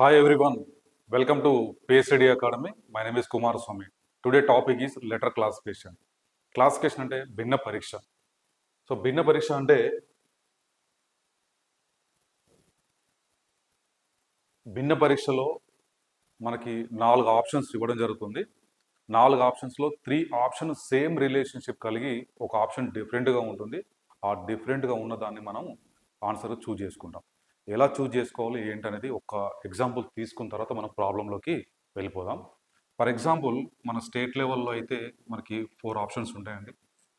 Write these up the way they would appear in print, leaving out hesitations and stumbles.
Hi everyone, welcome to PhD Academy. My name is Kumar Swami. Today topic is letter classification. Classification అంటే భిన్న పరీక్ష. So భిన్న పరీక్ష అంటే భిన్న పరీక్షలో మనకి 4 ఆప్షన్స్ ఇవ్వడం జరుగుతుంది. 4 ఆప్షన్స్లో 3 ఆప్షన్ సేమ్ రిలేషన్షిప్ కలిగి ఒక ఆప్షన్ డిఫరెంట్గా ఉంటుంది. ఆ డిఫరెంట్గా ఉన్న దాన్ని మనం ఆన్సర్ చూజ్ చేసుకుంటాం. ఎలా చూజ్ చేసుకోవాలి ఏంటనేది ఒక ఎగ్జాంపుల్ తీసుకున్న తర్వాత మనం ప్రాబ్లంలోకి వెళ్ళిపోదాం. ఫర్ ఎగ్జాంపుల్ మన స్టేట్ లెవెల్లో అయితే మనకి 4 ఆప్షన్స్ ఉంటాయండి.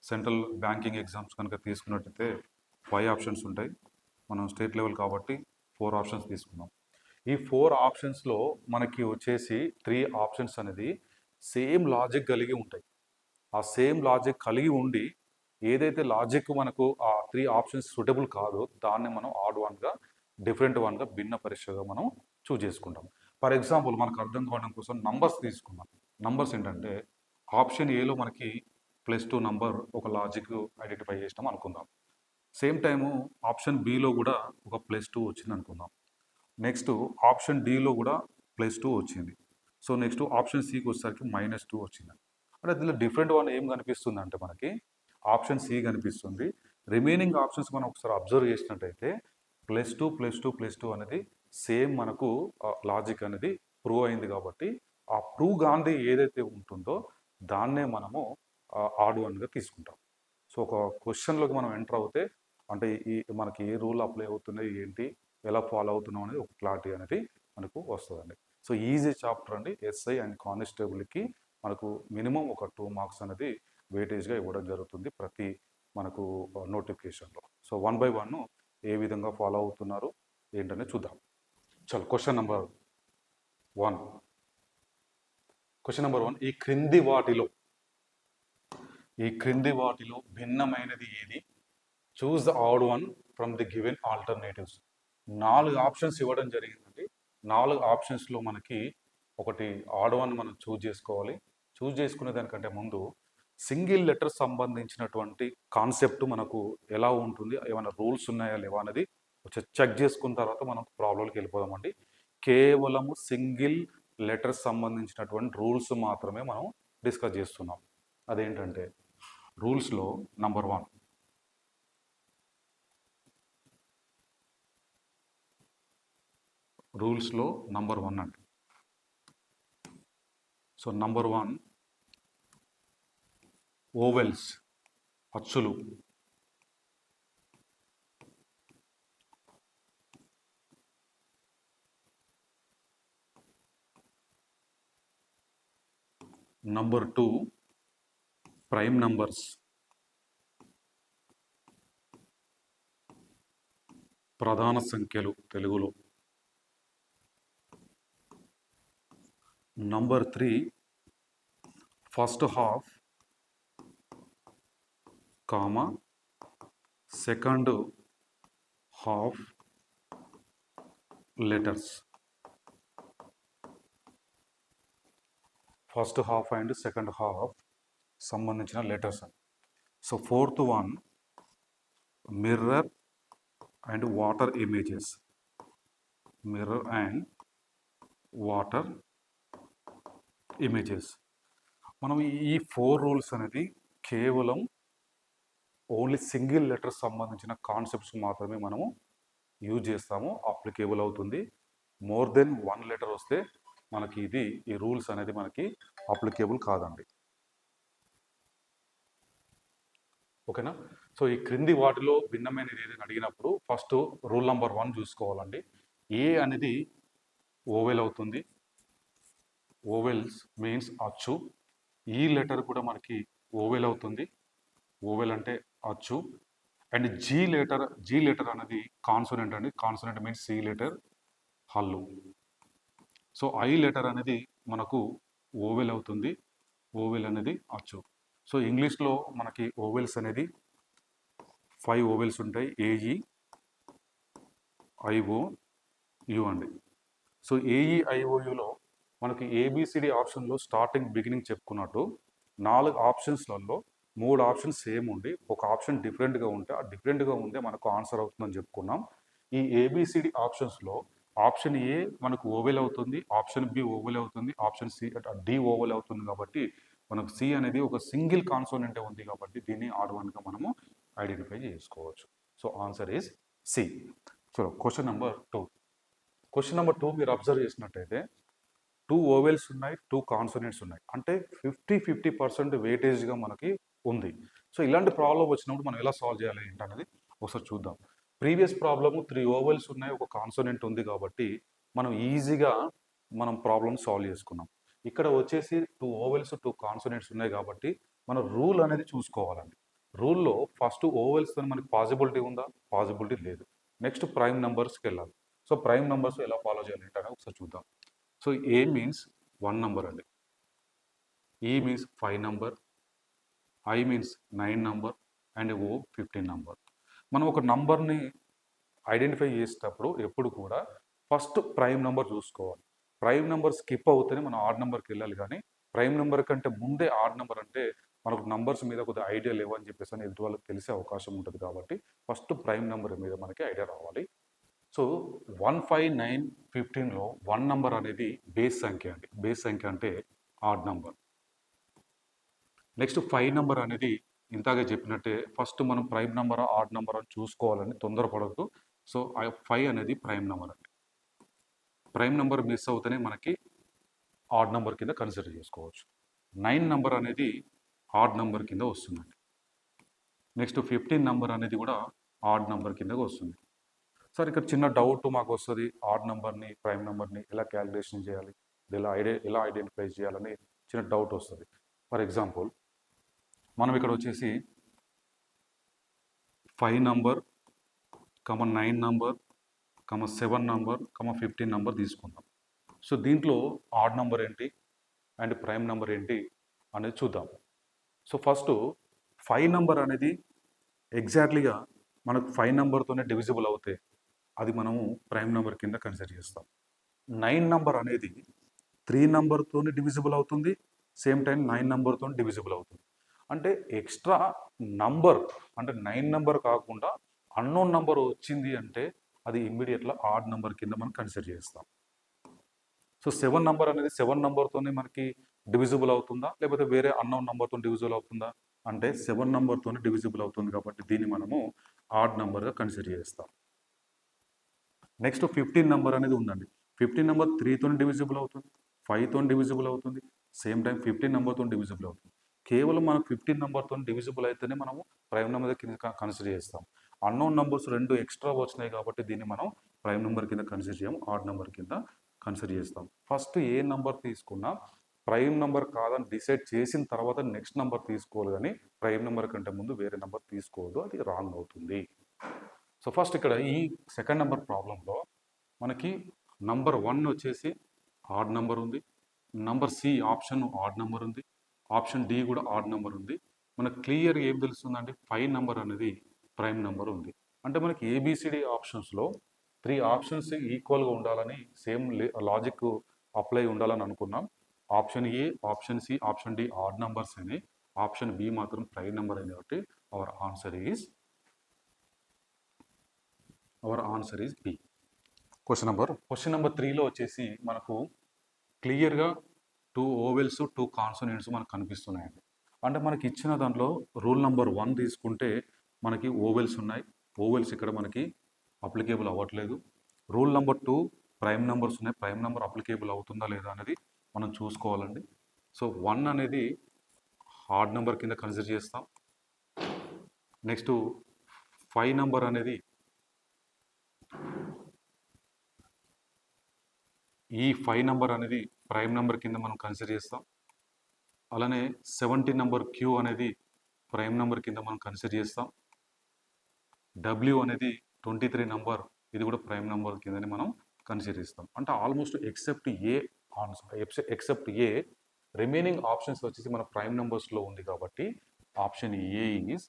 సెంట్రల్ బ్యాంకింగ్ ఎగ్జామ్స్ కనుక తీసుకున్నట్టయితే 5 ఆప్షన్స్ ఉంటాయి. మనం స్టేట్ లెవెల్ కాబట్టి 4 ఆప్షన్స్ తీసుకున్నాం. ఈ 4 ఆప్షన్స్లో మనకి వచ్చేసి 3 ఆప్షన్స్ అనేది సేమ్ లాజిక్ కలిగి ఉంటాయి. ఆ సేమ్ లాజిక్ కలిగి ఉండి ఏదైతే లాజిక్ మనకు ఆ 3 ఆప్షన్స్ సూటబుల్ కాదో దాన్ని మనం ఆడ్ వన్గా డిఫరెంట్ వన్గా భిన్న పరీక్షగా మనం చూజ్ చేసుకుంటాం. ఫర్ ఎగ్జాంపుల్ మనకు అర్థం కావడం కోసం నంబర్స్ తీసుకుందాం. నంబర్స్ ఏంటంటే ఆప్షన్ ఏలో మనకి +2 నంబర్ ఒక లాజిక్ ఐడెంటిఫై చేసినాం అనుకుందాం. సేమ్ టైము ఆప్షన్ బిలో కూడా ఒక +2 వచ్చింది అనుకుందాం. నెక్స్ట్ ఆప్షన్ డిలో కూడా +2 వచ్చింది. సో నెక్స్ట్ ఆప్షన్ సికి వచ్చేసరికి -2 వచ్చింది. అంటే దీనిలో డిఫరెంట్ వన్ ఏం కనిపిస్తుంది అంటే మనకి ఆప్షన్ సి కనిపిస్తుంది. రిమైనింగ్ ఆప్షన్స్ మనం ఒకసారి అబ్జర్వ్ చేసినట్టయితే +2 అనేది సేమ్ మనకు లాజిక్ అనేది ప్రూవ్ అయింది కాబట్టి ఆ ప్రూవ్ గాంధీ ఏదైతే ఉంటుందో దాన్నే మనము ఆడ్ వన్గా తీసుకుంటాం. సో ఒక క్వశ్చన్లోకి మనం ఎంటర్ అవుతే అంటే ఈ మనకి ఏ రూల్ అప్లై అవుతున్నాయి ఏంటి ఎలా ఫాలో అవుతున్నాం అనేది ఒక క్లారిటీ అనేది మనకు వస్తుందండి. సో ఈజీ చాప్టర్ అండి. ఎస్ఐ అండ్ కానిస్టేబుల్కి మనకు మినిమం ఒక 2 మార్క్స్ అనేది వెయిటేజ్గా ఇవ్వడం జరుగుతుంది ప్రతి మనకు నోటిఫికేషన్లో. సో 1 by 1 ఏ విధంగా ఫాలో అవుతున్నారు ఏంటనేది చూద్దాం. చలో క్వశ్చన్ నెంబర్ 1. క్వశ్చన్ నెంబర్ 1, ఈ క్రింది వాటిలో భిన్నమైనది ఏది? Choose the odd one from the given alternatives. 4 options ఇవ్వడం జరిగిందండి. 4 ఆప్షన్స్లో మనకి ఒకటి ఆడ్ వన్ మనం చూజ్ చేసుకోవాలి. చూజ్ చేసుకునే దానికంటే ముందు సింగిల్ లెటర్ సంబంధించినటువంటి కాన్సెప్ట్ మనకు ఎలా ఉంటుంది, ఏమైనా రూల్స్ ఉన్నాయా లేవా అనేది చెక్ చేసుకున్న తర్వాత మనం ప్రాబ్లంకి వెళ్ళిపోదామండి. కేవలము సింగిల్ లెటర్ సంబంధించినటువంటి రూల్స్ మాత్రమే మనం డిస్కస్ చేస్తున్నాం. అదేంటంటే రూల్స్లో నంబర్ 1, రూల్స్లో నంబర్ 1 అండి. సో నంబర్ 1, ఓవెల్స్ అచ్చులు. నంబర్ 2, ప్రైమ్ నంబర్స్ ప్రధాన సంఖ్యలు తెలుగులో. Number 3, first half comma second half letters. First half and second half సంబంధించిన letters. So 4th one, mirror and water images. Mirror and water images. మనం ఈ 4 rules అనేది కేవలం only single letter సంబంధించిన concepts మాత్రమే మనము యూజ్ చేస్తాము, అప్లికేబుల్ అవుతుంది. మోర్ దెన్ 1 లెటర్ వస్తే మనకి ఈ రూల్స్ అనేది మనకి అప్లికేబుల్ కాదండి. ఓకేనా? సో ఈ క్రింది వాటిలో భిన్నమైనది ఏదైనా అడిగినప్పుడు ఫస్ట్ రూల్ నంబర్ 1 చూసుకోవాలండి. ఏ అనేది ఓవెల్ అవుతుంది. ఓవెల్స్ మీన్స్ అచ్చు. ఈ లెటర్ కూడా మనకి ఓవెల్ అవుతుంది. ఓవెల్ అంటే అచ్చు. అండ్ జీ లెటర్ అనేది కాన్సోనెంట్ అండి. కాన్సోనెంట్ మీన్స్ సి లెటర్ హల్లు. సో ఐ లెటర్ అనేది మనకు ఓవెల్ అవుతుంది. ఓవెల్ అనేది అచ్చు. సో ఇంగ్లీష్లో మనకి ఓవెల్స్ అనేది 5 ఓవెల్స్ ఉంటాయి. ఏఈ, ఐఓ, యు అండి. సో ఏఈ, ఐఓయులో మనకి ఏబిసిడి ఆప్షన్లో స్టార్టింగ్ బిగినింగ్ చెప్పుకున్నట్టు 4 ఆప్షన్స్లలో 3 ఆప్షన్స్ సేమ్ ఉండి ఒక ఆప్షన్ డిఫరెంట్గా ఉంటే ఆ డిఫరెంట్గా ఉంటే మనకు ఆన్సర్ అవుతుందని చెప్పుకున్నాం. ఈ ఏబిసిడి ఆప్షన్స్లో ఆప్షన్ ఏ మనకు ఓవెల్ అవుతుంది, ఆప్షన్ బి ఓవెల్ అవుతుంది, ఆప్షన్ సి డి ఓవెల్ అవుతుంది. కాబట్టి మనకు సి అనేది ఒక సింగిల్ కాన్సోనెంట్ ఉంది కాబట్టి దీన్ని ఆడ్ వన్గా మనము ఐడెంటిఫై చేసుకోవచ్చు. So answer is C. So question number 2. Question number 2 మీరు అబ్జర్వ్ చేసినట్టయితే 2 ఓవెల్స్ ఉన్నాయి, 2 కాన్సోనెంట్స్ ఉన్నాయి. అంటే 50-50% వెయిటేజ్గా మనకి ఉంది. సో ఇలాంటి ప్రాబ్లం వచ్చినప్పుడు మనం ఎలా సాల్వ్ చేయాలి ఏంటనేది ఒకసారి చూద్దాం. ప్రీవియస్ ప్రాబ్లము 3 ఓవెల్స్ ఉన్నాయి, ఒక కాన్సోనెంట్ ఉంది కాబట్టి మనం ఈజీగా ప్రాబ్లమ్ సాల్వ్ చేసుకున్నాం. ఇక్కడ వచ్చేసి 2 ఓవెల్స్ 2 కాన్సోనెంట్స్ ఉన్నాయి కాబట్టి మనం రూల్ అనేది చూసుకోవాలండి. రూల్లో ఫస్ట్ ఓవెల్స్తో మనకి పాసిబిలిటీ ఉందా, పాసిబిలిటీ లేదు. నెక్స్ట్ ప్రైమ్ నెంబర్స్కి వెళ్ళాలి. సో ప్రైమ్ నెంబర్స్ ఎలా ఫాలో చేయాలి ఏంటనేది ఒకసారి చూద్దాం. సో ఏ మీన్స్ 1 నెంబర్ అండి, E means 5 number, I means 9 number and O 15 number. మనం ఒక నంబర్ని ఐడెంటిఫై చేసేటప్పుడు ఎప్పుడు కూడా ఫస్ట్ ప్రైమ్ నెంబర్ చూసుకోవాలి. ప్రైమ్ నెంబర్ స్కిప్ అవుతేనే మనం ఆడ్ నెంబర్కి వెళ్ళాలి. కానీ ప్రైమ్ నెంబర్ కంటే ముందే ఆడ్ నెంబర్ అంటే మనకు నంబర్స్ మీద కొద్దిగా ఐడియా లేవని చెప్పేసి అని ఎదుటి వాళ్ళకి తెలిసే అవకాశం ఉంటుంది. కాబట్టి ఫస్ట్ ప్రైమ్ నెంబర్ మీద మనకి ఐడియా రావాలి. సో 1, 5, 9, 15లో 1 నెంబర్ అనేది బేస్ సంఖ్య అండి. బేస్ సంఖ్య అంటే ఆడ్ నెంబర్. నెక్స్ట్ 5 నెంబర్ అనేది ఇంతాగా చెప్పినట్టే ఫస్ట్ మనం ప్రైమ్ నెంబర్ ఆడ్ నెంబర్ అని చూసుకోవాలని తొందరపడద్దు. సో 5 అనేది ప్రైమ్ నెంబర్ అండి. ప్రైమ్ నెంబర్ మిస్ అవుతేనే మనకి ఆడ్ నెంబర్ కింద కన్సిడర్ చేసుకోవచ్చు. 9 నెంబర్ అనేది ఆడ్ నెంబర్ కింద వస్తుందండి. నెక్స్ట్ 15 నెంబర్ అనేది కూడా ఆడ్ నెంబర్ కిందగా వస్తుంది. సార్ ఇక్కడ చిన్న డౌట్ మాకు వస్తుంది, ఆడ్ నెంబర్ని ప్రైమ్ నెంబర్ని ఎలా క్యాలిక్యులేషన్ చేయాలి, ఎలా ఐడెంటిఫై చేయాలని చిన్న డౌట్ వస్తుంది. ఫర్ ఎగ్జాంపుల్ మనం ఇక్కడ వచ్చేసి 5 నంబర్, 9 నంబర్, 7 నంబర్, 15 నంబర్ తీసుకుందాం. సో దీంట్లో ఆడ్ నెంబర్ ఏంటి అండ్ ప్రైమ్ నెంబర్ ఏంటి అనేది చూద్దాం. సో ఫస్ట్ 5 నంబర్ అనేది ఎగ్జాక్ట్లీగా మనకు 5 నెంబర్తోనే డివిజిబుల్ అవుతే అది మనము ప్రైమ్ నెంబర్ కింద కన్సిడర్ చేస్తాం. 9 నెంబర్ అనేది 3 నెంబర్తోనే డివిజిబుల్ అవుతుంది, సేమ్ టైం 9 నెంబర్తో డివిజిబుల్ అవుతుంది. అంటే ఎక్స్ట్రా నంబర్ అంటే 9 నెంబర్ కాకుండా అన్నోన్ నెంబర్ వచ్చింది అంటే అది ఇమ్మీడియట్గా ఆడ్ నెంబర్ కింద మనం కన్సిడర్ చేస్తాం. సో 7 నెంబర్ అనేది 7 నెంబర్తోనే మనకి డివిజిబుల్ అవుతుందా, లేకపోతే వేరే అన్నోన్ నెంబర్తో డివిజిబుల్ అవుతుందా అంటే 7 నెంబర్తోనే డివిజిబుల్ అవుతుంది కాబట్టి దీన్ని మనము ఆడ్ నెంబర్గా కన్సిడర్ చేస్తాం. నెక్స్ట్ 15 నెంబర్ అనేది ఉందండి. 15 నెంబర్ 3తో డివిజిబుల్ అవుతుంది, 5తో డివిజిబుల్ అవుతుంది, సేమ్ టైం 15 నెంబర్తో డివిజిబుల్ అవుతుంది. కేవలం మనకు 15 నెంబర్తో డివిజిబుల్ అయితేనే మనము ప్రైమ్ నెంబర్ కింద కన్సిడర్ చేస్తాం. అన్నోన్ నెంబర్స్ 2 ఎక్స్ట్రా వచ్చినాయి కాబట్టి దీన్ని మనం ప్రైమ్ నెంబర్ కింద కన్సిడర్ చేయము, ఆడ్ నెంబర్ కింద కన్సిడర్ చేస్తాం. ఫస్ట్ ఏ నెంబర్ తీసుకున్నా ప్రైమ్ నెంబర్ కాదని డిసైడ్ చేసిన తర్వాత నెక్స్ట్ నెంబర్ తీసుకోవాలి, కానీ ప్రైమ్ నెంబర్ కంటే ముందు వేరే నెంబర్ తీసుకోవద్దు, అది రాంగ్ అవుతుంది. సో ఫస్ట్ ఇక్కడ ఈ సెకండ్ నెంబర్ ప్రాబ్లంలో మనకి నంబర్ 1 వచ్చేసి ఆడ్ నెంబర్ ఉంది, number C option odd number ఉంది, ఆప్షన్ డి కూడా ఆడ్ నెంబర్ ఉంది. మనకు క్లియర్గా ఏం తెలుస్తుందండి, 5 నెంబర్ అనేది ప్రైమ్ నెంబర్ ఉంది. అంటే మనకి ఏబిసిడి ఆప్షన్స్లో 3 ఆప్షన్స్ ఈక్వల్గా ఉండాలని సేమ్ లాజిక్ అప్లై ఉండాలని అనుకున్నాం. Option A, option C, option D odd numbers అని, ఆప్షన్ బి మాత్రం ప్రైమ్ నెంబర్ అని. కాబట్టి our answer is B. Question number 3లో వచ్చేసి మనకు క్లియర్గా 2 ఓవెల్స్ 2 కాన్సోనెంట్స్ మనకు కనిపిస్తున్నాయండి. అంటే మనకి ఇచ్చిన దాంట్లో రూల్ నెంబర్ 1 తీసుకుంటే మనకి ఓవెల్స్ ఉన్నాయి, ఓవెల్స్ ఇక్కడ మనకి అప్లికేబుల్ అవ్వట్లేదు. రూల్ నెంబర్ 2 ప్రైమ్ నెంబర్స్ ఉన్నాయి, ప్రైమ్ నెంబర్ అప్లికేబుల్ అవుతుందా లేదా అనేది మనం చూసుకోవాలండి. సో 1 అనేది ఆడ్ నెంబర్ కింద కన్సిడర్ చేస్తాం. నెక్స్ట్ 5 నెంబర్ అనేది ఈ 5 నెంబర్ అనేది ప్రైమ్ నెంబర్ కింద మనం కన్సిడర్ చేస్తాం. అలానే 17 నెంబర్ క్యూ అనేది ప్రైమ్ నెంబర్ కింద మనం కన్సిడర్ చేస్తాం. డబ్ల్యూ అనేది 23 నెంబర్, ఇది కూడా ప్రైమ్ నెంబర్ కిందని మనం కన్సిడర్ చేస్తాం. అంటే almost except A remaining options వచ్చేసి మన ప్రైమ్ నెంబర్స్లో ఉంది కాబట్టి option A is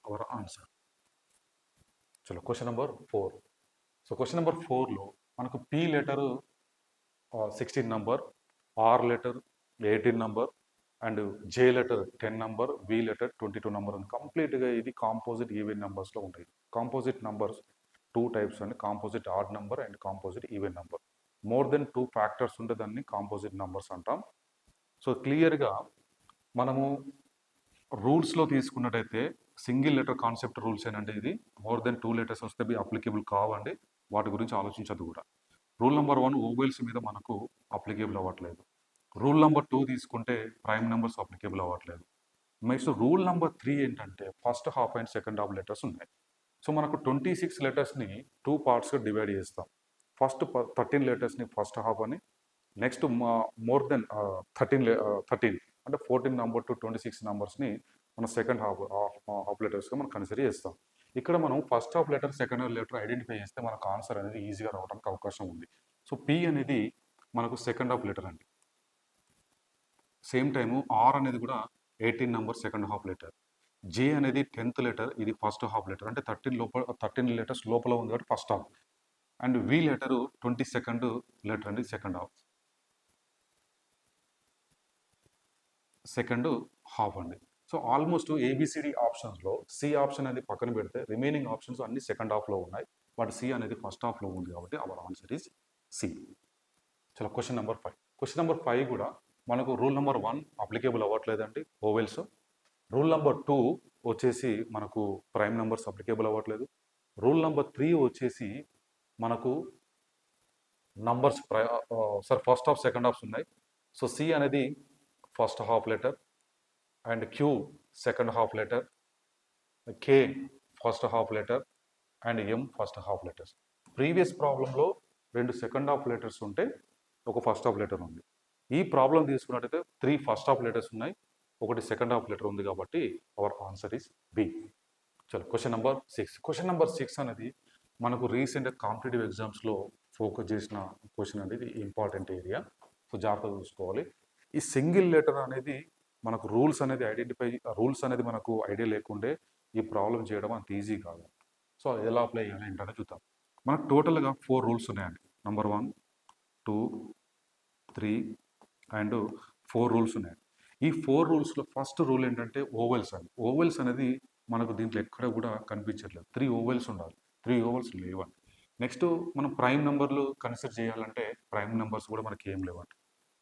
our answer. చలో question number 4. So question number 4లో మనకు P letter 16 number, R letter 18 number and J letter 10 number, V letter 22 number ఉంది. కంప్లీట్గా ఇది కాంపోజిట్ ఈవెన్ నెంబర్స్లో ఉంటాయి. కాంపోజిట్ నెంబర్స్ టూ టైప్స్ అండి, composite odd number and composite even number. More than 2 factors ఉంటే దాన్ని కాంపోజిట్ నెంబర్స్ అంటాం. So క్లియర్గా మనము రూల్స్లో తీసుకున్నట్టయితే సింగిల్ లెటర్ కాన్సెప్ట్ రూల్స్ ఏనండి ఇది. మోర్ దెన్ 2 లెటర్స్ వస్తే అప్లికేబుల్ కావండి, వాటి గురించి ఆలోచించదు కూడా. రూల్ నెంబర్ 1 ఓవెల్స్ మీద మనకు అప్లికేబుల్ అవ్వట్లేదు. రూల్ నెంబర్ 2 తీసుకుంటే ప్రైమ్ నెంబర్స్ అప్లికేబుల్ అవ్వట్లేదు. నెక్స్ట్ రూల్ నెంబర్ 3 ఏంటంటే first half and second half letters ఉన్నాయి. సో మనకు 26 లెటర్స్ని 2 పార్ట్స్గా డివైడ్ చేస్తాం. ఫస్ట్ 13 లెటర్స్ని ఫస్ట్ హాఫ్ అని, నెక్స్ట్ మోర్ దెన్ 13 అంటే 14 నెంబర్ టు 26 నెంబర్స్ని మనం సెకండ్ హాఫ్ లెటర్స్గా మనం కన్సిడర్ చేస్తాం. ఇక్కడ మనం first half letter second half letter identify చేస్తే మనకు ఆన్సర్ అనేది ఈజీగా రావడానికి అవకాశం ఉంది. సో పి అనేది మనకు సెకండ్ హాఫ్ లెటర్ అండి. సేమ్ టైము ఆర్ అనేది కూడా 18 నెంబర్ సెకండ్ హాఫ్ లెటర్. జే అనేది 10th లెటర్, ఇది ఫస్ట్ హాఫ్ లెటర్, అంటే 13 లెటర్స్ లోపల ఉంది కాబట్టి first half. And V letter 22nd letter అండి, సెకండ్ హాఫ్ అండి. సో ఆల్మోస్ట్ ఏబిసిడి ఆప్షన్స్లో సి ఆప్షన్ అనేది పక్కన పెడితే రిమైనింగ్ ఆప్షన్స్ అన్ని సెకండ్ హాఫ్లో ఉన్నాయి, బట్ సి అనేది ఫస్ట్ హాఫ్లో ఉంది కాబట్టి అవర్ ఆన్సర్ ఈజ్ సి. చలో క్వశ్చన్ నెంబర్ 5. క్వశ్చన్ నెంబర్ 5 కూడా మనకు రూల్ నెంబర్ 1 అప్లికేబుల్ అవ్వట్లేదండి, ఓవెల్స్. రూల్ నెంబర్ 2 వచ్చేసి మనకు ప్రైమ్ నెంబర్స్ అప్లికేబుల్ అవ్వట్లేదు. రూల్ నెంబర్ 3 వచ్చేసి మనకు numbers first half second halves ఉన్నాయి. సో సి అనేది first half letter, and Q second half letter, K first half letter, and M first half letters. Previous ప్రాబ్లంలో 2 second half letters ఉంటే ఒక first half letter ఉంది. ఈ problem తీసుకున్నట్టయితే 3 first half letters ఉన్నాయి, ఒకటి సెకండ్ హాఫ్ లెటర్ ఉంది, కాబట్టి అవర్ ఆన్సర్ ఈస్ బి. చలో క్వశ్చన్ నెంబర్ 6. క్వశ్చన్ నెంబర్ 6 అనేది మనకు రీసెంట్ కాంపిటేటివ్ ఎగ్జామ్స్లో ఫోకస్ చేసిన క్వశ్చన్ అనేది ఇంపార్టెంట్ ఏరియా. సో జాగ్రత్తగా చూసుకోవాలి. ఈ సింగిల్ లెటర్ అనేది మనకు రూల్స్ అనేది మనకు ఐడియా లేకుండే ఈ ప్రాబ్లం చేయడం అంత ఈజీ కాదు. సో ఎలా అప్లై చేయాలి ఏంటనే చూద్దాం. మనకు టోటల్గా 4 రూల్స్ ఉన్నాయండి. నెంబర్ 1, 2, 3 అండ్ 4 రూల్స్ ఉన్నాయి. ఈ 4 రూల్స్లో ఫస్ట్ రూల్ ఏంటంటే ఓవెల్స్ అండి. ఓవెల్స్ అనేది మనకు దీంట్లో ఎక్కడ కూడా కనిపించట్లేదు. 3 ఓవెల్స్ ఉండాలి, 3 ఓవెల్స్ లేవండి. నెక్స్ట్ మనం ప్రైమ్ నెంబర్లు కన్సిడర్ చేయాలంటే ప్రైమ్ నెంబర్స్ కూడా మనకి ఏం లేవండి.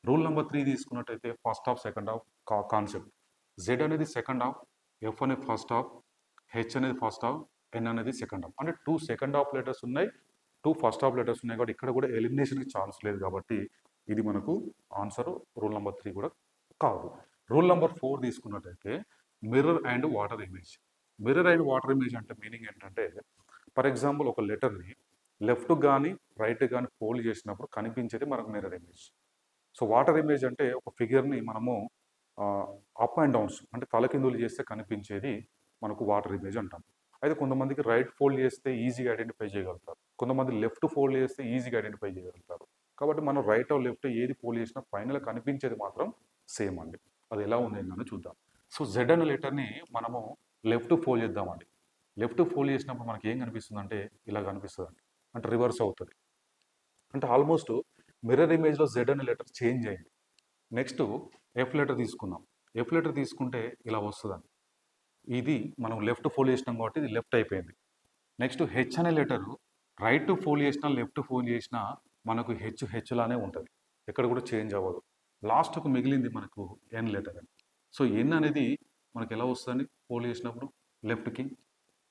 రూల్ నెంబర్ 3 తీసుకున్నట్టయితే first half second half concept. Z అనేది సెకండ్ హాఫ్, ఎఫ్ అనేది ఫస్ట్ హాఫ్, హెచ్ అనేది ఫస్ట్ హాఫ్, ఎన్ అనేది సెకండ్ హాఫ్. అంటే 2 సెకండ్ హాఫ్ లెటర్స్ ఉన్నాయి, 2 ఫస్ట్ హాఫ్ లెటర్స్ ఉన్నాయి, కాబట్టి ఇక్కడ కూడా ఎలిమినేషన్కి ఛాన్స్ లేదు, కాబట్టి ఇది మనకు ఆన్సర్ రూల్ నెంబర్ 3 కూడా కాదు. రూల్ నెంబర్ 4 తీసుకున్నట్టయితే mirror and water image. Mirror and water image అంటే మీనింగ్ ఏంటంటే, ఫర్ ఎగ్జాంపుల్ ఒక లెటర్ని లెఫ్ట్ కానీ రైట్ కానీ ఫోల్డ్ చేసినప్పుడు కనిపించేది మనకు mirror image. So water image అంటే ఒక ఫిగర్ని మనము అప్ అండ్ డౌన్స్ అంటే తలకిందులు చేస్తే కనిపించేది మనకు వాటర్ ఇమేజ్ అంటాం. అయితే కొంతమందికి రైట్ ఫోల్డ్ చేస్తే ఈజీగా ఐడెంటిఫై చేయగలుగుతారు, కొంతమంది లెఫ్ట్ ఫోల్డ్ చేస్తే ఈజీగా ఐడెంటిఫై చేయగలుగుతారు. కాబట్టి మనం రైట్ ఆర్ లెఫ్ట్ ఏది ఫోల్డ్ చేసినా ఫైనల్గా కనిపించేది మాత్రం సేమ్ అండి. అది ఎలా ఉంది అని చూద్దాం. సో జెడ్ అనే లెటర్ని మనము లెఫ్ట్ ఫోల్డ్ చేద్దామండి. లెఫ్ట్ ఫోల్డ్ చేసినప్పుడు మనకి ఏం కనిపిస్తుంది అంటే ఇలా కనిపిస్తుంది అండి, అంటే రివర్స్ అవుతుంది. అంటే ఆల్మోస్ట్ మిర్రర్ ఇమేజ్లో జెడ్ అనే లెటర్ చేంజ్ అయింది. నెక్స్ట్ ఎఫ్ లెటర్ తీసుకుందాం. ఎఫ్ లెటర్ తీసుకుంటే ఇలా వస్తుందండి. ఇది మనం లెఫ్ట్ ఫోల్డ్ చేసినాం కాబట్టి ఇది లెఫ్ట్ అయిపోయింది. నెక్స్ట్ హెచ్ అనే లెటరు రైట్ ఫోల్డ్ చేసినా లెఫ్ట్ ఫోల్డ్ చేసినా మనకు హెచ్ లానే ఉంటుంది, ఎక్కడ కూడా చేంజ్ అవ్వదు. లాస్ట్కు మిగిలింది మనకు ఎన్ లెటర్ అని. సో ఎన్ అనేది మనకి ఎలా వస్తుందని ఫోల్డ్ చేసినప్పుడు లెఫ్ట్కి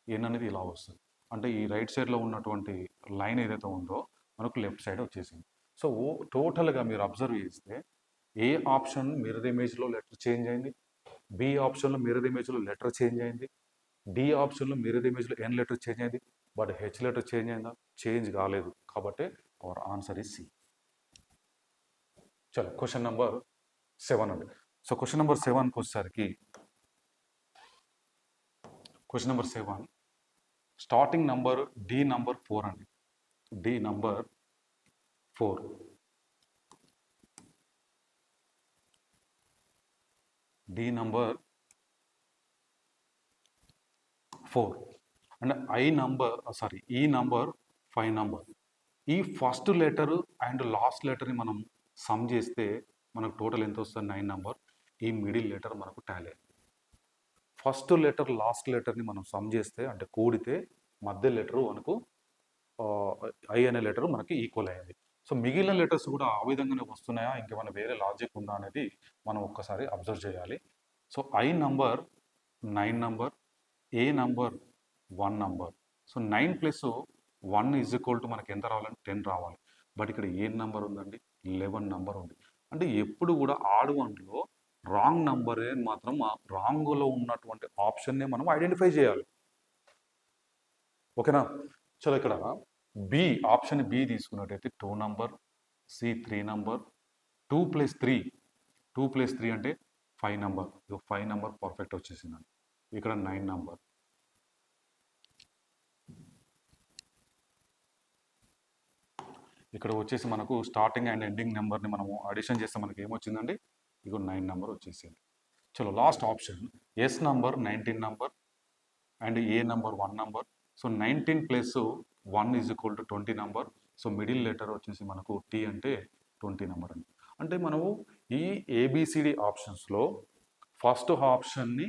ఎన్ అనేది ఇలా వస్తుంది, అంటే ఈ రైట్ సైడ్లో ఉన్నటువంటి లైన్ ఏదైతే ఉందో మనకు లెఫ్ట్ సైడ్ వచ్చేసింది. సో టోటల్గా మీరు అబ్జర్వ్ చేస్తే ఏ ఆప్షన్ మిర్రర్ ఇమేజ్లో లెటర్ చేంజ్ అయింది, బి ఆప్షన్లో మిర్రర్ ఇమేజ్లో లెటర్ చేంజ్ అయింది, డి ఆప్షన్లో మిర్రర్ ఇమేజ్లో ఎన్ లెటర్ చేంజ్ అయింది, బట్ హెచ్ లెటర్ చేంజ్ అయిందా? చేంజ్ కాలేదు, కాబట్టి అవర్ ఆన్సర్ ఈజ్ సి. చలో క్వశ్చన్ నెంబర్ 7 అండి. సో క్వశ్చన్ నెంబర్ 7కి వచ్చేసరికి question number 7 starting number D number 4 అండి. D number 4. D number 4 and E number 5 number. ఈ ఫస్ట్ లెటర్ అండ్ లాస్ట్ లెటర్ని మనం సమ్ చేస్తే మనకు టోటల్ ఎంత వస్తుంది? 9 నంబర్. ఈ మిడిల్ లెటర్ మనకు టాలీ. ఫస్ట్ లెటర్ లాస్ట్ లెటర్ని మనం సమ్ చేస్తే అంటే కూడితే మధ్య లెటరు మనకు ఐ అనే లెటర్ మనకి ఈక్వల్ అయింది. సో మిగిలిన లెటర్స్ కూడా ఆ విధంగానే వస్తున్నాయా, ఇంకేమైనా వేరే లాజిక్ ఉందా అనేది మనం ఒక్కసారి అబ్జర్వ్ చేయాలి. So I number 9 number, A number 1 number. So 9 plus 1 is equal to మనకి ఎంత రావాలంటే 10 రావాలి. బట్ ఇక్కడ ఏ నంబర్ ఉందండి, 11 నంబర్ ఉంది. అంటే ఎప్పుడు కూడా ఆడ్ వన్లో రాంగ్ నంబరే మాత్రం రాంగ్లో ఉన్నటువంటి ఆప్షన్ని మనం ఐడెంటిఫై చేయాలి. ఓకేనా? చలో ఇక్కడ బి, ఆప్షన్ బి తీసుకున్నట్టయితే 2 number, C 3 number, 2 plus 3, 2 plus 3 అంటే 5 నంబర్. 5 నంబర్ పర్ఫెక్ట్ వచ్చేసిందండి. ఇక్కడ 9 నంబర్. ఇక్కడ వచ్చేసి మనకు స్టార్టింగ్ అండ్ ఎండింగ్ నెంబర్ని మనము అడిషన్ చేస్తే మనకి ఏమొచ్చిందండి, ఇక 9 నెంబర్ వచ్చేసింది. చలో last option S number 19 number and A number 1 number. So 19 plus 1 is equal to 20 number. So middle letter వచ్చేసి మనకు టీ అంటే 20 నెంబర్ అండి. అంటే మనము ఈ ఏబిసిడి ఆప్షన్స్లో ఫస్ట్ ఆప్షన్ని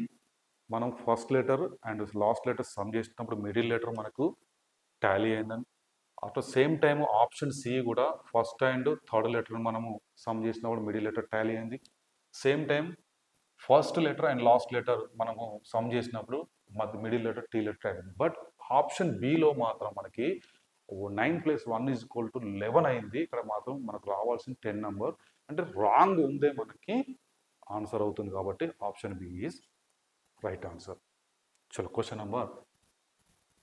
మనం first letter and last letter sum చేసినప్పుడు మిడిల్ లెటర్ మనకు టాలీ అయిందని, at same time option C కూడా ఫస్ట్ అండ్ థర్డ్ లెటర్ మనము సమ్ చేసినప్పుడు మిడిల్ లెటర్ టాలీ అయింది. Same time first letter and last letter మనము సమ్ చేసినప్పుడు మిడిల్ లెటర్ టీ లెటర్ అయింది. బట్ ఆప్షన్ బిలో మాత్రం మనకి 9 ప్లస్ 1 ఈజ్ ఈక్వల్ టు 11 అయింది. ఇక్కడ మాత్రం మనకు రావాల్సిన 10 నెంబర్. అంటే రాంగ్ ఉందే మనకి ఆన్సర్ అవుతుంది. కాబట్టి option B is right answer. చలో question number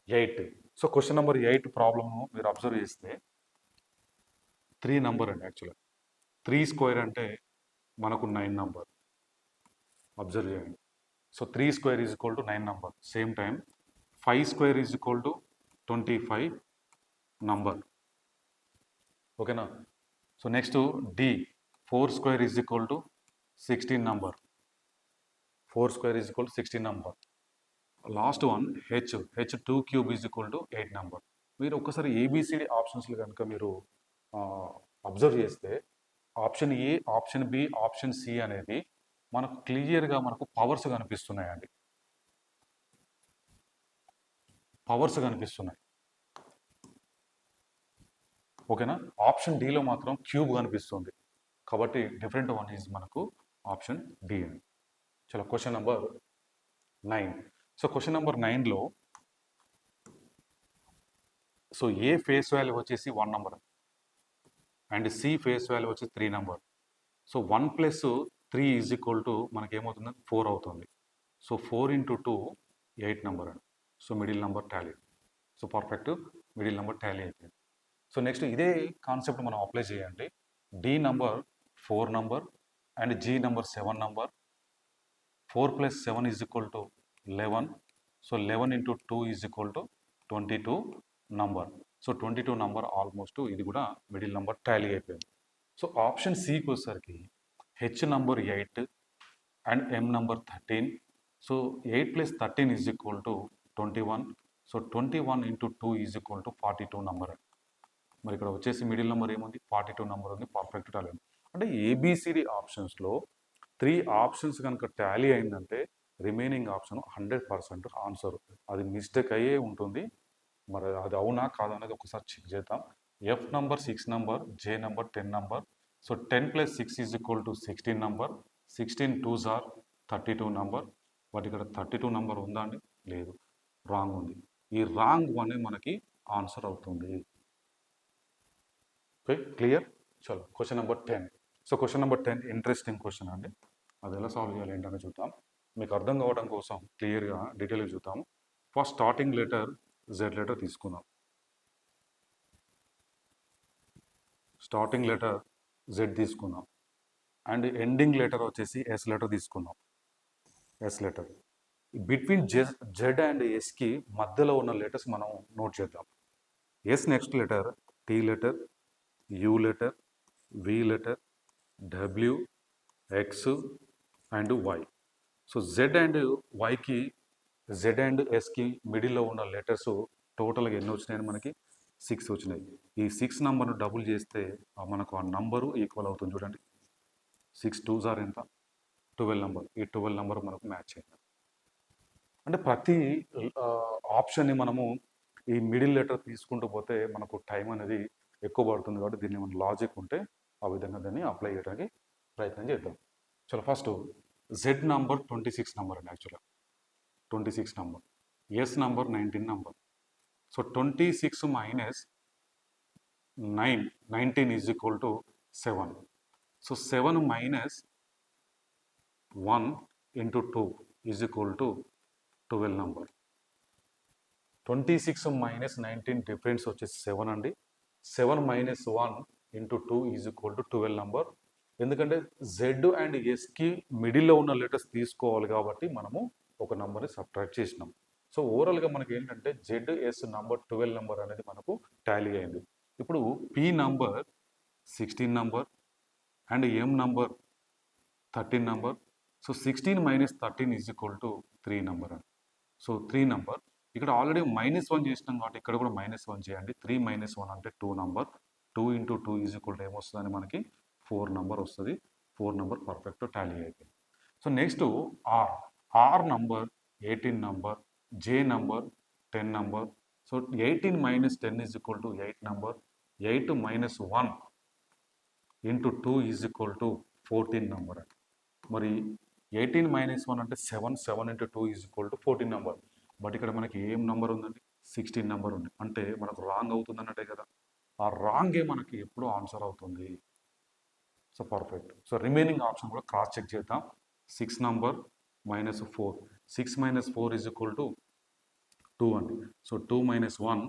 8. So question number 8 problem మీరు అబ్జర్వ్ చేస్తే 3 నెంబర్ అండి. యాక్చువల్గా 3 స్క్వేర్ అంటే మనకు 9 నెంబర్. అబ్జర్వ్ చేయండి. So 3 square is equal to 9 number. Same time 5 square is equal to 25 number. ఓకేనా? So next D 4 square is equal to 16 number. 4 square is equal to 16 number. Last one H 2 cube is equal to 8 number. మీరు ఒక్కసారి ABCD ఆప్షన్స్లో కనుక మీరు observe చేస్తే option A, option B, option C అనేది మనకు క్లియర్గా మనకు పవర్స్ కనిపిస్తున్నాయండి. పవర్స్ కనిపిస్తున్నాయి. ఓకేనా? ఆప్షన్ డిలో మాత్రం క్యూబ్ కనిపిస్తుంది. కాబట్టి డిఫరెంట్ వన్ ఈజ్ మనకు ఆప్షన్ డి అని. చలో question number 9. So question number 9లో సో ఏ ఫేస్ వాల్యూ వచ్చేసి 1 number and C face value వచ్చి 3 number. So 1 plus 3 is equal to మనకి ఏమవుతుంది, 4 అవుతుంది. సో 4 ఇంటూ 2 8 నెంబర్ అండి. So middle number tally. So perfect middle number tally అయిపోయింది. So next ఇదే concept మనం అప్లై చేయండి. D number 4 number and G number 7 number. 4 plus 7 is equal to 11. So 11 into 2 is equal to 22 number. So 22 number almost ఇది కూడా middle number tally అయిపోయింది. So option సికి వచ్చేసరికి H number 8 and M number 13. So 8 plus 13 is equal to 21. So 21 into 2 is equal to 42 number. మరి ఇక్కడ వచ్చేసి middle number ఏముంది, 42 number ఉంది. పర్ఫెక్ట్ టాలీ ఉంది. అంటే ఏబిసిడి ఆప్షన్స్లో 3 ఆప్షన్స్ కనుక టాలీ అయిందంటే రిమైనింగ్ ఆప్షన్ 100% ఆన్సర్. అది మిస్టేక్ అయ్యే ఉంటుంది. మరి అది అవునా కాదా అనేది ఒకసారి చెక్ చేద్దాం. F number 6 number, J number 10 number. So 10 plus 6 is equal to 16 number. 16 2s are 32 number. But ఇక్కడ 32 నంబర్ ఉందా అండి, లేదు, రాంగ్ ఉంది. ఈ రాంగ్ వన్ మనకి ఆన్సర్ అవుతుంది. Okay, clear? చలో question number 10. So question number 10 interesting question అండి. అది ఎలా సాల్వ్ చేయాలి ఏంటనే చూద్దాం. మీకు అర్థం కావడం కోసం క్లియర్గా డీటెయిల్గా చూద్దాము. First starting letter Z letter తీసుకుందాం. స్టార్టింగ్ లెటర్ జెడ్ తీసుకుందాం అండ్ ఎండింగ్ లెటర్ వచ్చేసి ఎస్ లెటర్ తీసుకుందాం. S letter between Z and ఎస్కి మధ్యలో ఉన్న లెటర్స్ మనం నోట్ చేద్దాం. S next letter T letter, U letter, V letter, W, X and Y. So Z and వైకి, Z and ఎస్కి మిడిల్లో ఉన్న లెటర్స్ టోటల్గా ఎన్ని వచ్చినాయని మనకి 6 వచ్చినాయి. ఈ 6 నంబర్ను డబుల్ చేస్తే మనకు ఆ నంబరు ఈక్వల్ అవుతుంది. చూడండి, 6 2s ఆర్ ఎంత, 12 నెంబర్. ఈ 12 నెంబర్ మనకు మ్యాచ్ అయింది. అంటే ప్రతి ఆప్షన్ని మనము ఈ మిడిల్ లెటర్ తీసుకుంటూ పోతే మనకు టైం అనేది ఎక్కువ పడుతుంది కాబట్టి దీన్ని మన లాజిక్ ఉంటే ఆ విధంగా దాన్ని అప్లై చేయడానికి ప్రయత్నం చేద్దాం. చలో ఫస్ట్ జెడ్ నంబర్ 26 నంబర్ అండి. యాక్చువల్గా 26 number, S number 19 number. So 26 minus 19 is equal to 7. So 7 minus 1 into 2 is equal to 12 number. 26 minus 19 difference వచ్చేసి 7 అండి. 7 minus 1 into 2 is equal to 12 number. ఎందుకంటే జెడ్ అండ్ ఎస్కి మిడిల్లో ఉన్న లెటర్స్ తీసుకోవాలి కాబట్టి మనము ఒక నంబర్ని సబ్ట్రాక్ట్ చేసినాం. సో ఓవరాల్గా మనకి ఏంటంటే జెడ్ ఎస్ నంబర్ 12 నంబర్ అనేది మనకు టాలీ అయింది. ఇప్పుడు P number 16 number and M number 13 number. So 16 minus 13 is equal to 3 number అండి. సో 3 నంబర్ ఇక్కడ ఆల్రెడీ -1 చేసినాం కాబట్టి ఇక్కడ కూడా -1 చేయండి. 3 మైనస్ 1 అంటే 2 number. 2 into 2 is equal to ఏమొస్తుందని మనకి 4 నంబర్ వస్తుంది. 4 నంబర్ పర్ఫెక్ట్ టాలీ అయిపోయింది. So next R number 18 number, J number 10 number. So 18 minus 10 is equal to 8 number. 8 minus 1 into 2 is equal to 14 number. మరి 18 మైనస్ 1 అంటే 7, 7 into 2 is equal to 14 number. But ఇక్కడ మనకి ఏం number ఉందండి? 16 number ఉంది. అంటే మనకు రాంగ్ అవుతుంది అన్నట్టే కదా. ఆ రాంగే మనకి ఎప్పుడు ఆన్సర్ అవుతుంది. So perfect. So remaining option కూడా క్రాస్ చెక్ చేద్దాం. 6 number minus 4. 6 minus 4 is equal to 2 అండి. So 2 minus 1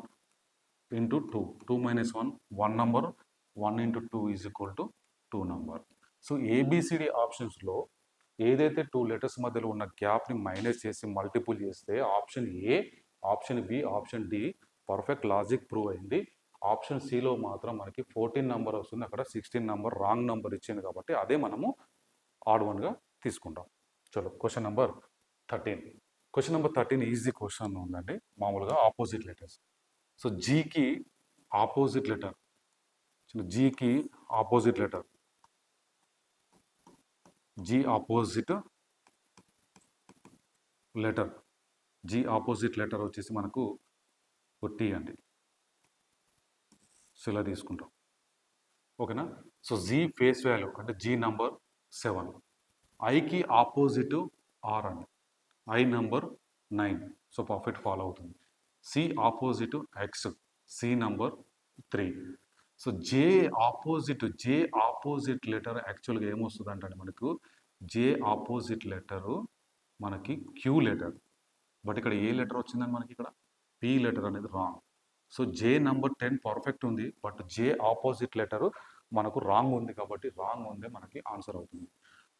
into 2. 2 minus 1 1 number. 1 into 2 is equal to 2 number. So A B C D ఆప్షన్స్లో ఏదైతే 2 లెటర్స్ మధ్యలో ఉన్న గ్యాప్ని మైనస్ చేసి మల్టిపుల్ చేస్తే option A, option B, option D perfect logic prove అయింది. ఆప్షన్ సిలో మాత్రం మనకి 14 నంబర్ వస్తుంది. అక్కడ 16 నంబర్ రాంగ్ నంబర్ ఇచ్చింది కాబట్టి అదే మనము ఆడ్ వన్గా తీసుకుంటాం. చలో question number 13. Question number 13 easy question ఉందండి. మామూలుగా ఆపోజిట్ లెటర్స్. సో జీకి ఆపోజిట్ లెటర్, జీకి opposite letter, G opposite letter, G opposite letter వచ్చేసి మనకు టీ అండి. సో ఇలా తీసుకుంటాం. ఓకేనా. సో జీ ఫేస్ వాల్యూ అంటే జీ నంబర్ 7. ఐకి ఆపోజిట్ ఆర్ అండి. I number 9. So perfect follow అవుతుంది. C opposite X, C number 3. So J opposite letter యాక్చువల్గా ఏమొస్తుంది అంటే మనకు జే ఆపోజిట్ లెటరు మనకి క్యూ లెటర్. బట్ ఇక్కడ ఏ లెటర్ వచ్చిందని మనకి ఇక్కడ పి లెటర్ అనేది రాంగ్. సో జే నంబర్ 10 పర్ఫెక్ట్ ఉంది. బట్ జే ఆపోజిట్ లెటరు మనకు రాంగ్ ఉంది కాబట్టి రాంగ్ ఉంది మనకి ఆన్సర్ అవుతుంది.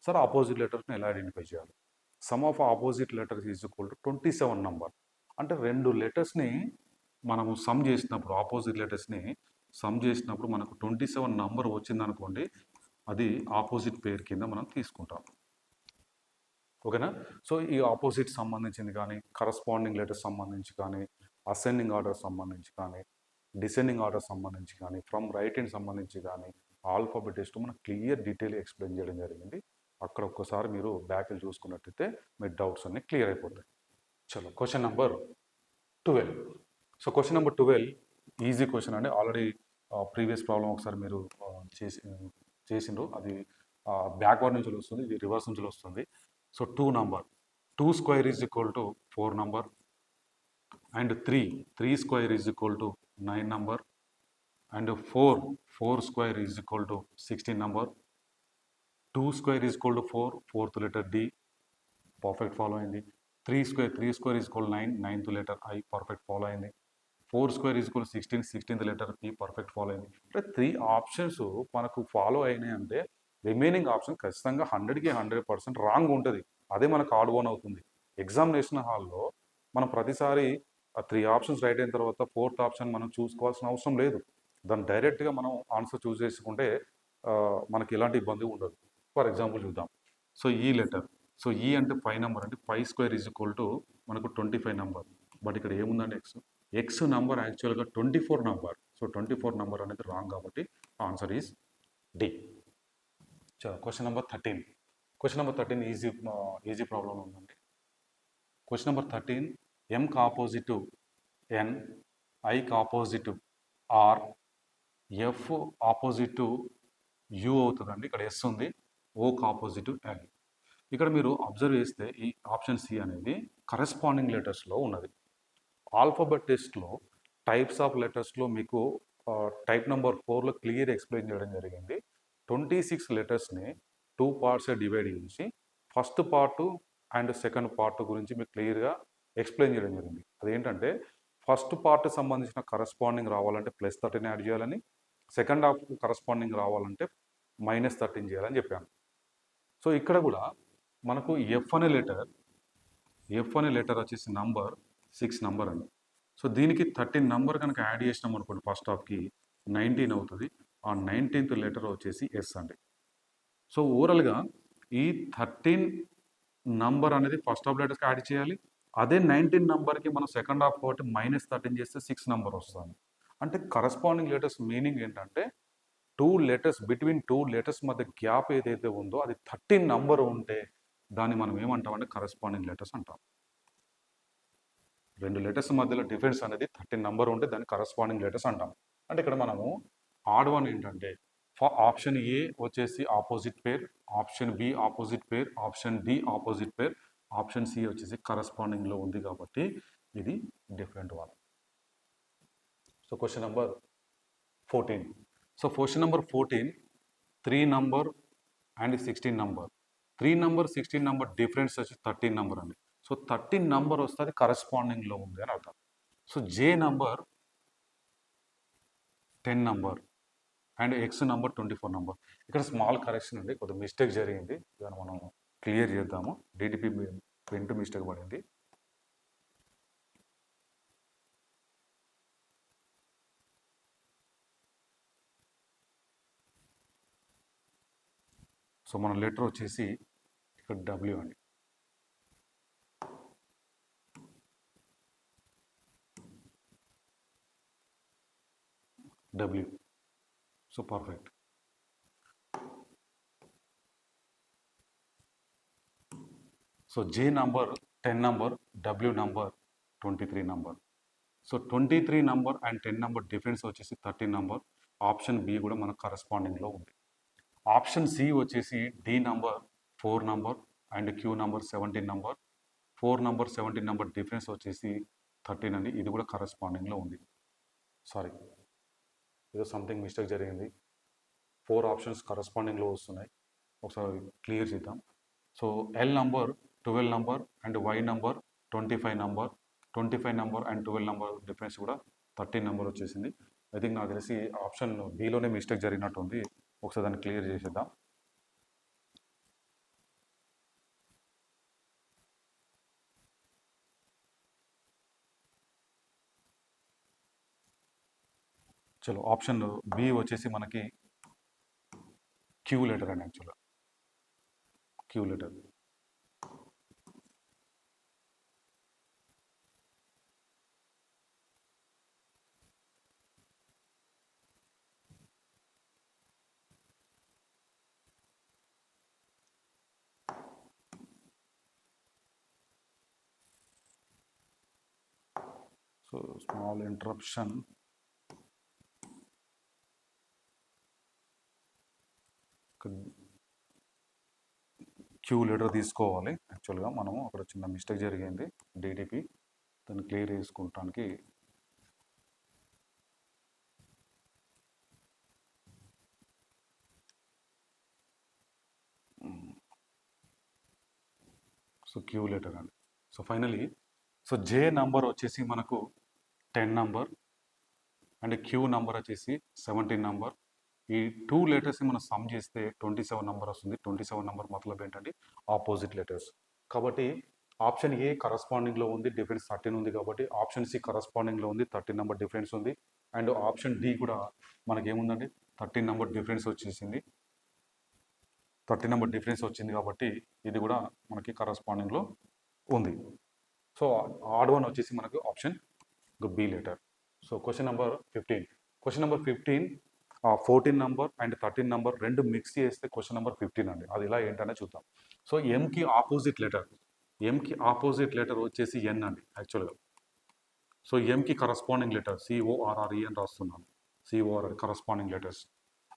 సార్ ఆపోజిట్ లెటర్స్ని ఎలా ఐడెంటిఫై చేయాలి? Some of opposite letters is equal to 27 number. అంటే 2 లెటర్స్ని మనము సమ్ చేసినప్పుడు, ఆపోజిట్ లెటర్స్ని సమ్ చేసినప్పుడు మనకు 27 నంబర్ వచ్చిందనుకోండి, అది ఆపోజిట్ పేర్ కింద మనం తీసుకుంటాం. ఓకేనా. సో ఈ ఆపోజిట్ సంబంధించింది కానీ, కరస్పాండింగ్ లెటర్స్ సంబంధించి కానీ, అసెండింగ్ ఆర్డర్ సంబంధించి కానీ, డిసెండింగ్ ఆర్డర్ సంబంధించి కానీ, ఫ్రమ్ రైట్ హ్యాండ్ సంబంధించి కానీ, ఆల్ఫాబెట్ టెస్ట్ మనం క్లియర్ డీటెయిల్ ఎక్స్ప్లెయిన్ చేయడం జరిగింది. అక్కడ ఒక్కసారి మీరు బ్యాక్లు చూసుకున్నట్టయితే మీ డౌట్స్ అన్నీ క్లియర్ అయిపోతాయి. చలో question number 12. So question number 12 easy question అండి. ఆల్రెడీ ప్రీవియస్ ప్రాబ్లం ఒకసారి మీరు చేసిండ్రు. అది బ్యాక్వర్డ్ నుంచి వస్తుంది, ఇది రివర్స్ నుంచి వస్తుంది. So 2 number, 2 square is equal to 4 number. And 3 square is equal to 9 number. And 4 square is equal to 16 number. 2 square is equal to 4, 4th letter D perfect follow అయింది. 3 square is equal 9, 9th letter I perfect follow అయింది. 4 square is equal 16, 16th letter P perfect follow అయింది. అంటే 3 options మనకు follow అయినాయి అంటే remaining option ఖచ్చితంగా 100కి 100% wrong ఉంటుంది. అదే మనకు ఆడ్ వన్ అవుతుంది. ఎగ్జామినేషన్ హాల్లో మనం ప్రతిసారి ఆ 3 ఆప్షన్స్ రైట్ అయిన తర్వాత 4th ఆప్షన్ మనం చూసుకోవాల్సిన అవసరం లేదు. దాన్ని డైరెక్ట్గా మనం ఆన్సర్ చూస్ చేసుకుంటే మనకి ఎలాంటి ఇబ్బంది ఉండదు. ఫర్ ఎగ్జాంపుల్ చూద్దాం. సో ఈ లెటర్, సో ఈ అంటే 5 నెంబర్ అంటే 5 స్క్వేర్ ఈజ్ ఈక్వల్ టు మనకు 25 నెంబర్. బట్ ఇక్కడ ఏముందండి ఎక్స్ నెంబర్ యాక్చువల్గా 24 నెంబర్. సో 24 నెంబర్ అనేది రాంగ్ కాబట్టి ఆన్సర్ ఈజ్ డి. చలో question number 13. Question number 13 easy problem ఉందండి. క్వశ్చన్ నెంబర్ 13 ఎంకి ఆపోజిట్ ఎన్, ఐకి opposite R, F opposite U అవుతుందండి. ఇక్కడ ఎస్ ఉంది. ఓకి ఆపోజిట్ ఎల్. ఇక్కడ మీరు అబ్జర్వ్ చేస్తే ఈ ఆప్షన్ సి అనేది కరెస్పాండింగ్ లెటర్స్లో ఉన్నది. ఆల్ఫాబెట్ టెస్ట్లో టైప్స్ ఆఫ్ లెటర్స్లో మీకు టైప్ నెంబర్ 4లో క్లియర్ ఎక్స్ప్లెయిన్ చేయడం జరిగింది. 26 లెటర్స్ని 2 పార్ట్స్గా డివైడ్ చేసి first part and second part గురించి మీకు క్లియర్గా ఎక్స్ప్లెయిన్ చేయడం జరిగింది. అదేంటంటే ఫస్ట్ పార్ట్ సంబంధించిన కరెస్పాండింగ్ రావాలంటే +13 యాడ్ చేయాలని, సెకండ్ హాఫ్ కరెస్పాండింగ్ రావాలంటే -13 చేయాలని చెప్పాను. సో ఇక్కడ కూడా మనకు ఎఫ్ అనే లెటర్ వచ్చేసి నంబర్ 6 నంబర్ అండి. సో దీనికి 13 నంబర్ కనుక యాడ్ చేసినాం అనుకోండి ఫస్ట్ హాఫ్కి 19 అవుతుంది. ఆ 19th లెటర్ వచ్చేసి ఎస్ అండి. సో ఓవరాల్గా ఈ 13 నంబర్ అనేది ఫస్ట్ హాఫ్ లెటర్స్కి యాడ్ చేయాలి. అదే 19 నంబర్కి మనం సెకండ్ హాఫ్ కాబట్టి -13 చేస్తే 6 నంబర్ వస్తుంది. అంటే కరస్పాండింగ్ లెటర్స్ మీనింగ్ ఏంటంటే బిట్వీన్ టూ లెటర్స్ మధ్య గ్యాప్ ఏదైతే ఉందో అది 13 నంబర్ ఉంటే దాన్ని మనం ఏమంటామంటే కరస్పాండింగ్ లెటర్స్ అంటాం. 2 లెటర్స్ మధ్యలో డిఫరెన్స్ అనేది 13 నంబర్ ఉంటే దాన్ని కరస్పాండింగ్ లెటర్స్ అంటాం. అంటే ఇక్కడ మనము ఆడ్ వన్ ఏంటంటే ఆప్షన్ ఏ వచ్చేసి ఆపోజిట్ పేర్, ఆప్షన్ బి ఆపోజిట్ పేర్, ఆప్షన్ డి ఆపోజిట్ పేర్, ఆప్షన్ సి వచ్చేసి కరస్పాండింగ్లో ఉంది కాబట్టి ఇది different one. So question number 14. So question number 14 3 number and 16 number. 3 number 16 number difference వచ్చి 13 నంబర్ అండి. సో 13 నంబర్ వస్తుంది కరస్పాండింగ్లో ఉంది అని అర్థం. So J number 10 number and X number 24 number. ఇక్కడ స్మాల్ కరెక్షన్ అండి, కొద్దిగా మిస్టేక్ జరిగింది, దాన్ని మనం క్లియర్ చేద్దాము. డిటిపి ప్రింట్ మిస్టేక్ పడింది. సో మన లెటర్ వచ్చేసి ఇక్కడ డబ్ల్యూ అండి. W. So perfect. So J number 10 number, W number 23 number. So 23 number and 10 number difference వచ్చేసి 13 నంబర్. ఆప్షన్ బి కూడా మనకు కరస్పాండింగ్లో ఉంది. ఆప్షన్ సి వచ్చేసి D number 4 number and Q number 17 number. 4 number 17 number difference వచ్చేసి 13 అండి. ఇది కూడా కరస్పాండింగ్లో ఉంది. సారీ, ఏదో సంథింగ్ మిస్టేక్ జరిగింది. 4 ఆప్షన్స్ కరస్పాండింగ్లో వస్తున్నాయి, ఒకసారి క్లియర్ చేద్దాం. So L number 12 number and Y number 25 number. 25 number and 12 number difference కూడా 13 నంబర్ వచ్చేసింది. ఐ థింక్ నాకు తెలిసి ఆప్షన్ బిలోనే మిస్టేక్ జరిగినట్టుంది, ఒకసారి దాన్ని క్లియర్ చేసేద్దాం. చలో ఆప్షన్ బి వచ్చేసి మనకి క్యూ లెటర్ అండి. యాక్చువల్గా Q letter. So small interruption. Q letter తీసుకోవాలి. యాక్చువల్గా మనము అక్కడ చిన్న మిస్టేక్ జరిగింది, డిటిపి దాన్ని క్లియర్ చేసుకుంటానికి సో క్యూ లెటర్ అండి. సో ఫైనలీ సో జే నంబర్ వచ్చేసి మనకు 10 నంబర్ అండ్ క్యూ నంబర్ వచ్చేసి 17 నంబర్. ఈ 2 లెటర్స్ని మనం సమ్ చేస్తే 27 నంబర్ వస్తుంది. 27 నంబర్ మతలబ్ ఏంటంటే ఆపోజిట్ లెటర్స్. కాబట్టి ఆప్షన్ ఏ కరస్పాండింగ్లో ఉంది, డిఫరెన్స్ 13 ఉంది. కాబట్టి ఆప్షన్ సి కరస్పాండింగ్లో ఉంది, 13 నెంబర్ డిఫరెన్స్ ఉంది. అండ్ ఆప్షన్ డి కూడా మనకేముందండి 13 నెంబర్ డిఫరెన్స్ వచ్చేసింది. 13 నెంబర్ డిఫరెన్స్ వచ్చింది కాబట్టి ఇది కూడా మనకి కరస్పాండింగ్లో ఉంది. సో ఆడ్ వన్ వచ్చేసి మనకు option B letter. So question number 15. Question number 15 14 number and 13 number రెండు మిక్స్ చేస్తే క్వశ్చన్ నెంబర్ 15 అండి. అది ఇలా ఏంటనే చూద్దాం. సో ఎంకి ఆపోజిట్ లెటర్ వచ్చేసి ఎన్ అండి. యాక్చువల్గా సో ఎంకి కరస్పాండింగ్ లెటర్ సిఓఆర్ఆర్ఈ అని రాస్తున్నాను, సిఓఆర్ఆర్ కరస్పాండింగ్ లెటర్స్.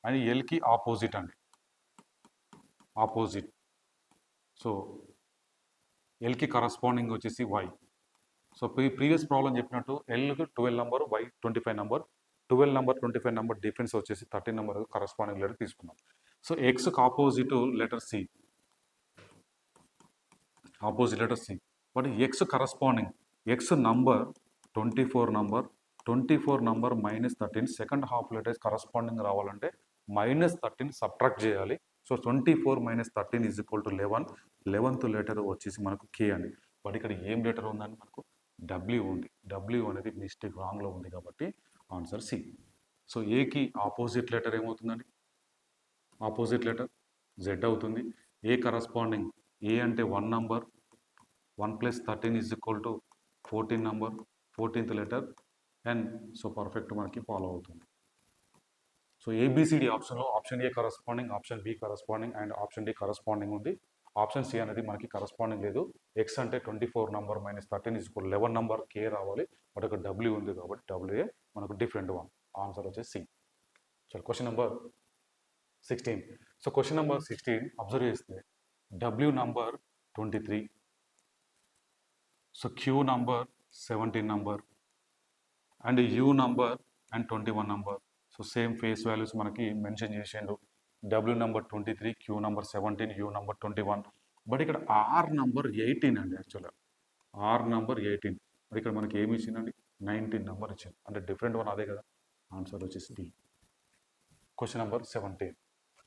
అండ్ ఎల్కి ఆపోజిట్ అండి, ఆపోజిట్. సో ఎల్కి కరస్పాండింగ్ వచ్చేసి వై. సో ప్రీవియస్ ప్రాబ్లం చెప్పినట్టు ఎల్కి 12 number, Y 25 number. 12 number 25 number difference వచ్చేసి 13 నెంబర్ కరస్పాండింగ్ లెటర్ తీసుకున్నాం. సో ఎక్స్కి opposite letter C, opposite letter C. But X corresponding, X number 24 number, 24 number -13 second half letters corresponding రావాలంటే -13 subtract చేయాలి. So 24 - 13 is equal to 11. 11th letter వచ్చేసి మనకు కే అండి. But ఇక్కడ ఏం లెటర్ ఉందని మనకు డబ్ల్యూ ఉంది. డబ్ల్యూ అనేది మిస్టేక్ రాంగ్లో ఉంది కాబట్టి ఆన్సర్ సి. సో ఏకి ఆపోజిట్ లెటర్ ఏమవుతుందండి? ఆపోజిట్ లెటర్ జెడ్ అవుతుంది. ఏ కరస్పాండింగ్, ఏ అంటే 1 number, 1 + 13 is equal to 14 number, 14th letter. And so perfect మనకి ఫాలో అవుతుంది. సో ఏబిసిడి ఆప్షన్లో option A corresponding, option B corresponding and option D corresponding ఉంది. Option C అనేది మనకి corresponding లేదు. X అంటే 24 number -13 is equal 11 number K రావాలి. But ఒక డబ్ల్యూ ఉంది కాబట్టి డబ్ల్యూఏ మనకు డిఫరెంట్ వన్. ఆన్సర్ వచ్చేసి సి. చలో question number 16. So question number 16 observe చేస్తే W number 23, so Q number 17 number and U number and 21 number. So same face values మనకి mention చేసిండు. W number 23, Q number 17, U number 21. But ఇక్కడ R number 18 అండి. యాక్చువల్గా are number 18. మరి ఇక్కడ మనకి ఏమి ఇచ్చిందండి? 19 నంబర్ ఇచ్చింది. అంటే డిఫరెంట్ వన్ అదే కదా. ఆన్సర్ వచ్చేసి D. Question number 17.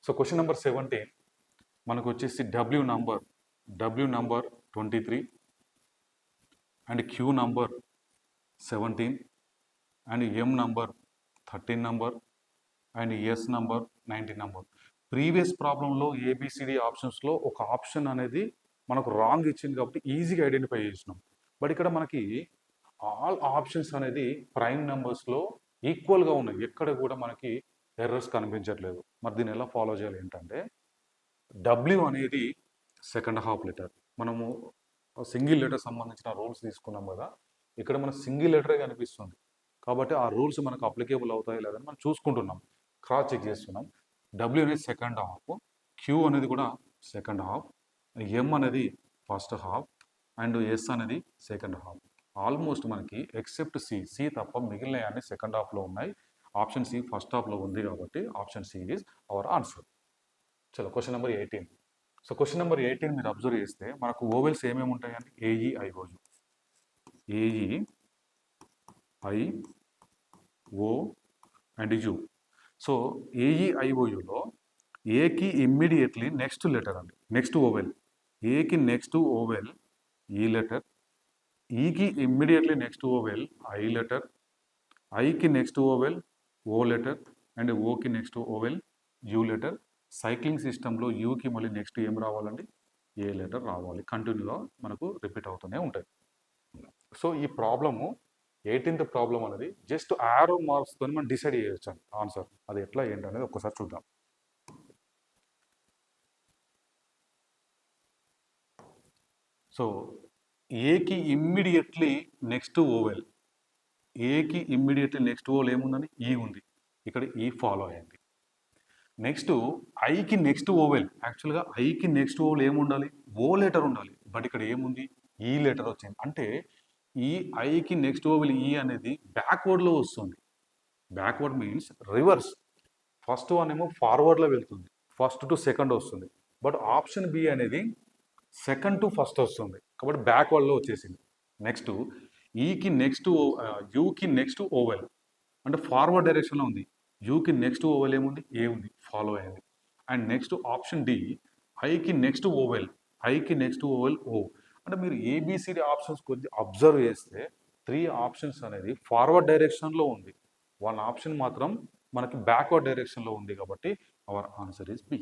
So question number 17 మనకు వచ్చేసి W number 23 and Q number 17 and M number 13 number and S number 19 number. Previous ప్రాబ్లంలో ఏబిసిడి ఆప్షన్స్లో ఒక ఆప్షన్ అనేది మనకు రాంగ్ ఇచ్చింది కాబట్టి ఈజీగా ఐడెంటిఫై చేసినాం. బట్ ఇక్కడ మనకి ఆల్ ఆప్షన్స్ అనేది ప్రైమ్ నెంబర్స్లో ఈక్వల్గా ఉన్నాయి. ఎక్కడ కూడా మనకి ఎర్రర్స్ కనిపించట్లేదు. మరి దీన్ని ఎలా ఫాలో చేయాలి ఏంటంటే డబ్ల్యూ అనేది సెకండ్ హాఫ్ లెటర్. మనము సింగిల్ లెటర్ సంబంధించిన రూల్స్ తీసుకున్నాం కదా. ఇక్కడ మనకు సింగిల్ లెటరే కనిపిస్తుంది కాబట్టి ఆ రూల్స్ మనకు అప్లికేబుల్ అవుతాయి లేదని మనం చూసుకుంటున్నాం, క్రాస్ చెక్ చేస్తున్నాం. డబ్ల్యూ అనేది సెకండ్ హాఫ్, క్యూ అనేది కూడా సెకండ్ హాఫ్, ఎం అనేది ఫస్ట్ హాఫ్ అండ్ ఎస్ అనేది సెకండ్ హాఫ్. ఆల్మోస్ట్ మనకి ఎక్సెప్ట్ సి తప్ప మిగిలిన అన్ని సెకండ్ హాఫ్లో ఉన్నాయి. ఆప్షన్ సి ఫస్ట్ హాఫ్లో ఉంది కాబట్టి option C is our answer. చలో question number 18. So question number 18 మీరు అబ్జర్వ్ చేస్తే మనకు ఓవెల్స్ ఏమేమి ఉంటాయండి? A E I O U, A E I O and U. So A E ఐఓయులో ఏకి ఇమ్మీడియట్లీ నెక్స్ట్ లెటర్ అండి, నెక్స్ట్ ఓవెల్. ఏకి నెక్స్ట్ ఓవెల్ ఈ లెటర్, ఈకి immediately next vowel I letter, ఐకి next vowel O letter and ఓకి next vowel U letter. Cycling సిస్టంలో యూకి మళ్ళీ నెక్స్ట్ ఏం రావాలండి? ఏ లెటర్ రావాలి. కంటిన్యూగా మనకు రిపీట్ అవుతూనే ఉంటుంది. సో ఈ ప్రాబ్లము 18th ప్రాబ్లం అనేది జస్ట్ ఆరో మార్క్స్తో మనం డిసైడ్ చేయొచ్చు ఆన్సర్. అది ఎట్లా ఏంటనేది ఒక్కసారి చూద్దాం. సో ఏకి ఇమ్మీడియట్లీ నెక్స్ట్ ఓవెల్, ఏకి ఇమ్మీడియట్లీ నెక్స్ట్ ఓవెల్ ఏముందని? ఈ ఉంది. ఇక్కడ ఈ ఫాలో అయింది. నెక్స్ట్ ఐకి నెక్స్ట్ ఓవెల్, యాక్చువల్గా ఐకి నెక్స్ట్ ఓవెల్ ఏముండాలి? ఓ లెటర్ ఉండాలి. బట్ ఇక్కడ ఏముంది? ఈ లెటర్ వచ్చింది. అంటే ఈ ఐకి నెక్స్ట్ ఓవెల్ ఈ అనేది బ్యాక్వర్డ్లో వస్తుంది. Backward means reverse. First one ఏమో ఫార్వర్డ్లో వెళ్తుంది, ఫస్ట్ టు సెకండ్ వస్తుంది. బట్ ఆప్షన్ బి అనేది సెకండ్ టు ఫస్ట్ వస్తుంది కాబట్టి బ్యాక్వర్డ్లో వచ్చేసింది. నెక్స్ట్ ఈకి నెక్స్ట్ యూకి నెక్స్ట్ ఓవెల్ అంటే ఫార్వర్డ్ డైరెక్షన్లో ఉంది. యూకి నెక్స్ట్ ఓవెల్ ఏముంది? ఏ ఉంది, ఫాలో అయింది. అండ్ నెక్స్ట్ ఆప్షన్ డి ఐకి నెక్స్ట్ ఓవెల్, ఐకి నెక్స్ట్ ఓవెల్ ఓ. అంటే మీరు ఏబిసిడి ఆప్షన్స్ కొద్దిగా అబ్జర్వ్ చేస్తే 3 ఆప్షన్స్ అనేది ఫార్వర్డ్ డైరెక్షన్లో ఉంది, 1 ఆప్షన్ మాత్రం మనకి బ్యాక్వర్డ్ డైరెక్షన్లో ఉంది కాబట్టి అవర్ ఆన్సర్ ఈస్ బి.